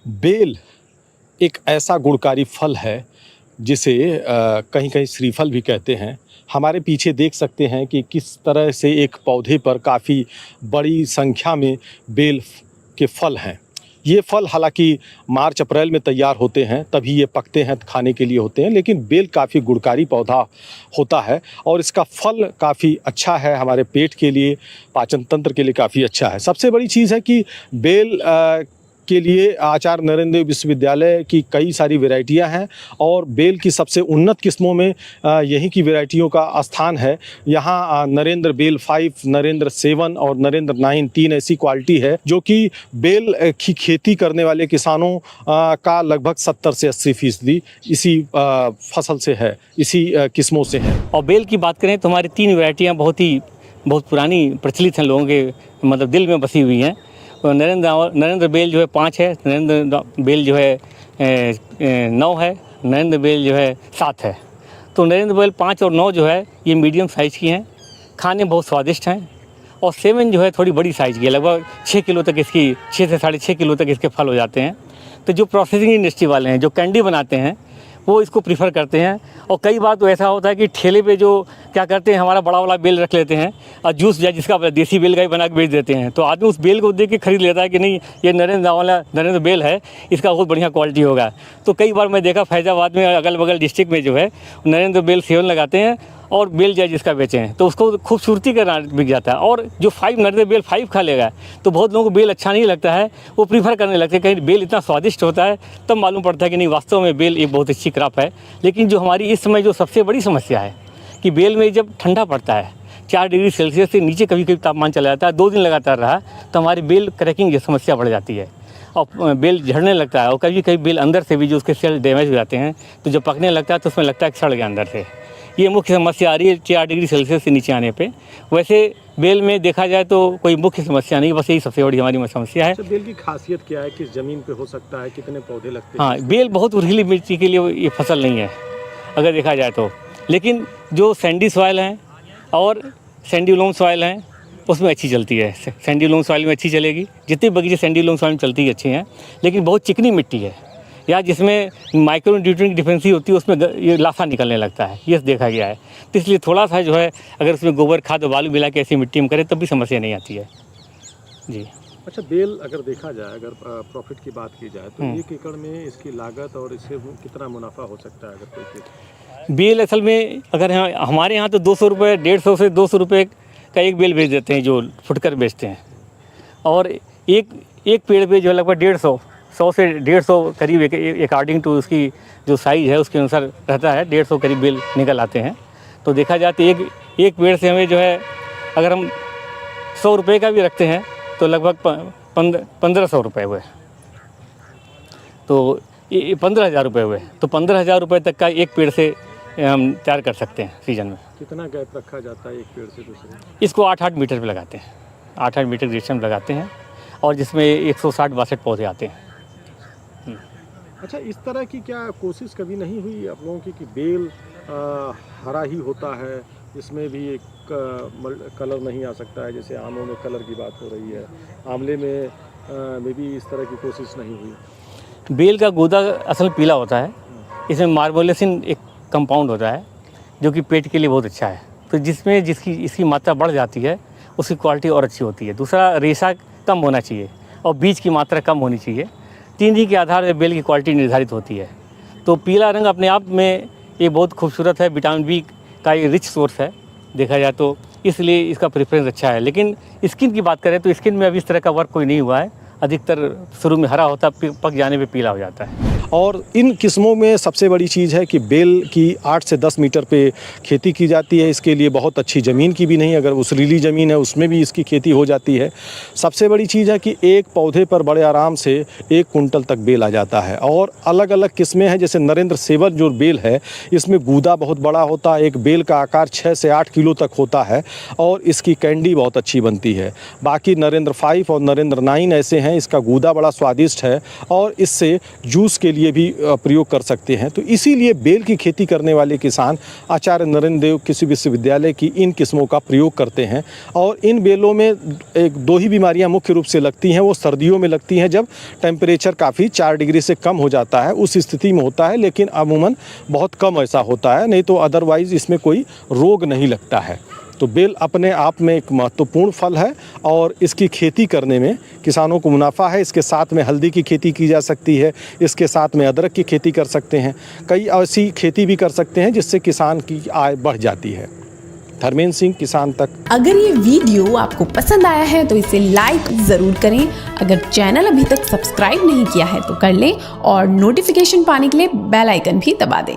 Bell एक ऐसा गुणकारी फल है जिसे कहीं-कहीं श्रीफल भी कहते हैं। हमारे पीछे देख सकते हैं कि किस तरह से एक पौधे पर काफ़ी बड़ी संख्या में बेल के फल हैं। ये फल हालाँकि मार्च-अप्रैल में तैयार होते हैं, तभी ये पकते हैं, खाने के लिए होते हैं, लेकिन बेल काफ़ी गुणकारी पौधा होता है और इसका फल काफ़ी अच्छा है हमारे पेट के लिए, पाचन तंत्र के लिए काफ़ी अच्छा है। सबसे बड़ी चीज़ है कि बेल के लिए आचार्य नरेंद्र विश्वविद्यालय की कई सारी वैरायटियां हैं और बेल की सबसे उन्नत किस्मों में यहीं की वैरायटियों का स्थान है। यहाँ नरेंद्र बेल 5, नरेंद्र 7 और नरेंद्र 9 3 ऐसी क्वालिटी है जो कि बेल की खेती करने वाले किसानों का लगभग 70 से 80% इसी फसल से है, इसी किस्मों से है। और बेल की बात करें तो हमारी 3 वैरायटियाँ बहुत पुरानी प्रचलित हैं, लोगों के मतलब दिल में बसी हुई हैं। नरेंद्र बेल जो है 5 है, नरेंद्र बेल जो है 9 है, नरेंद्र बेल जो है 7 है। तो नरेंद्र बेल 5 और 9 जो है ये मीडियम साइज़ की हैं, खाने बहुत स्वादिष्ट हैं। और 7 जो है थोड़ी बड़ी साइज़ की है, लगभग 6 किलो तक इसकी 6 से 6.5 किलो तक इसके फल हो जाते हैं। तो जो प्रोसेसिंग इंडस्ट्री वाले हैं, जो कैंडी बनाते हैं, वो इसको प्रीफर करते हैं। और कई बार तो ऐसा होता है कि ठेले पे जो क्या करते हैं, हमारा बड़ा वाला बेल रख लेते हैं और जूस या जिसका देसी बेल का ही बना के बेच देते हैं। तो आदमी उस बेल को देख के खरीद लेता है कि नहीं, ये नरेंद्र बेल है, इसका बहुत बढ़िया क्वालिटी होगा। तो कई बार मैं देखा फैजाबाद में, अगल बगल डिस्ट्रिक्ट में जो है नरेंद्र बेल 7 लगाते हैं और बेल जाए जिसका बेचें हैं, तो उसको खूबसूरती का बिक जाता है। और जो 5 नरेंद्र बेल 5 खा लेगा तो बहुत लोगों को बेल अच्छा नहीं लगता है, वो प्रीफर करने लगते हैं। कहीं बेल इतना स्वादिष्ट होता है, तब मालूम पड़ता है कि नहीं, वास्तव में बेल एक बहुत अच्छी क्रॉप है। लेकिन जो हमारी इस समय जो सबसे बड़ी समस्या है कि बेल में जब ठंडा पड़ता है, 4 डिग्री सेल्सियस से नीचे कभी कभी तापमान चला जाता है, 2 दिन लगातार रहा, तो हमारी बेल क्रैकिंग की समस्या बढ़ जाती है और बेल झड़ने लगता है। और कभी कभी बेल अंदर से भी जो उसके सेल डैमेज हो जाते हैं, तो जब पकने लगता है तो उसमें लगता है कि सड़ गया अंदर से। ये मुख्य समस्या आ रही है 4 डिग्री सेल्सियस से नीचे आने पे। वैसे बेल में देखा जाए तो कोई मुख्य समस्या नहीं, बस यही सबसे बड़ी हमारी समस्या है। अच्छा, बेल की खासियत क्या है, किस ज़मीन पे हो सकता है, कितने पौधे लगते हैं? हाँ, बेल बहुत उर्वरक मिट्टी के लिए ये फसल नहीं है अगर देखा जाए तो। लेकिन जो सैंडी सॉइल हैं और सैंडी लोम सॉइल हैं, उसमें अच्छी चलती है। सैंडी लोम सॉइल में अच्छी चलेगी, जितनी बगीचे सैंडी लोम सॉइल में चलती है अच्छी हैं। लेकिन बहुत चिकनी मिट्टी है या जिसमें माइक्रो न्यूट्रिएंट डिफिशिएंसी होती है, उसमें ये लाफा निकलने लगता है, ये देखा गया है। तो इसलिए थोड़ा सा जो है, अगर उसमें गोबर खाद और बालू मिला के ऐसी मिट्टी में करें तब भी समस्या नहीं आती है जी। अच्छा, बेल अगर देखा जाए, अगर प्रॉफिट की बात की जाए तो 1 एकड़ में इसकी लागत और इससे कितना मुनाफा हो सकता है अगर कोई खेती? बेल असल में अगर हमारे यहाँ तो 200 रुपये, 150 से 200 रुपये का एक बेल बेच देते हैं, जो फुटकर बेचते हैं। और एक पेड़ पे जो है लगभग 100 से 150 करीब अकॉर्डिंग टू उसकी जो साइज़ है उसके अनुसार रहता है, 150 करीब बेल निकल आते हैं। तो देखा जाए तो एक पेड़ से हमें जो है, अगर हम 100 रुपये का भी रखते हैं तो लगभग 1500 रुपये हुए, तो 15,000 रुपये हुए। तो 15,000 रुपये तक का एक पेड़ से हम तैयार कर सकते हैं सीजन में। कितना गैप रखा जाता है एक पेड़ से दूसरे? इसको 8-8 मीटर पे लगाते हैं, 8-8 मीटर डिस्टेंस लगाते हैं और जिसमें 160-62 पौधे आते हैं। अच्छा, इस तरह की क्या कोशिश कभी नहीं हुई आप लोगों की कि बेल हरा ही होता है, इसमें भी एक कलर नहीं आ सकता है, जैसे आमों में कलर की बात हो रही है, आंवले में भी इस तरह की कोशिश नहीं हुई? बेल का गूदा असल पीला होता है, इसमें मार्बोलेसिन एक कंपाउंड होता है जो कि पेट के लिए बहुत अच्छा है। तो इसकी मात्रा बढ़ जाती है, उसकी क्वालिटी और अच्छी होती है। दूसरा, रेशा कम होना चाहिए और बीज की मात्रा कम होनी चाहिए। 3 ही के आधार पर बेल की क्वालिटी निर्धारित होती है। तो पीला रंग अपने आप में ये बहुत खूबसूरत है, विटामिन बी का ये रिच सोर्स है देखा जाए तो, इसलिए इसका प्रेफरेंस अच्छा है। लेकिन स्किन की बात करें तो स्किन में अभी इस तरह का वर्क कोई नहीं हुआ है। अधिकतर शुरू में हरा होता, पक जाने पे पीला हो जाता है। और इन किस्मों में सबसे बड़ी चीज़ है कि बेल की 8 से 10 मीटर पे खेती की जाती है। इसके लिए बहुत अच्छी ज़मीन की भी नहीं, अगर उसरीली ज़मीन है उसमें भी इसकी खेती हो जाती है। सबसे बड़ी चीज़ है कि एक पौधे पर बड़े आराम से 1 कुंटल तक बेल आ जाता है। और अलग अलग किस्में हैं, जैसे नरेंद्र 7 जो बेल है, इसमें गूदा बहुत बड़ा होता है, एक बेल का आकार 6 से 8 किलो तक होता है और इसकी कैंडी बहुत अच्छी बनती है। बाकी नरेंद्र 5 और नरेंद्र 9 ऐसे हैं, इसका गूदा बड़ा स्वादिष्ट है और इससे जूस के लिए लिए भी प्रयोग कर सकते हैं। तो इसीलिए बेल की खेती करने वाले किसान आचार्य नरेंद्र देव कृषि विश्वविद्यालय की इन किस्मों का प्रयोग करते हैं। और इन बेलों में एक दो ही बीमारियां मुख्य रूप से लगती हैं, वो सर्दियों में लगती हैं जब टेम्परेचर काफ़ी 4 डिग्री से कम हो जाता है, उस स्थिति में होता है, लेकिन अमूमन बहुत कम ऐसा होता है, नहीं तो अदरवाइज़ इसमें कोई रोग नहीं लगता है। तो बेल अपने आप में एक महत्वपूर्ण फल है और इसकी खेती करने में किसानों को मुनाफा है। इसके साथ में हल्दी की खेती की जा सकती है, इसके साथ में अदरक की खेती कर सकते हैं, कई ऐसी खेती भी कर सकते हैं जिससे किसान की आय बढ़ जाती है। धर्मेंद्र सिंह, किसान तक। अगर ये वीडियो आपको पसंद आया है तो इसे लाइक ज़रूर करें। अगर चैनल अभी तक सब्सक्राइब नहीं किया है तो कर लें और नोटिफिकेशन पाने के लिए बेल आइकन भी दबा दें।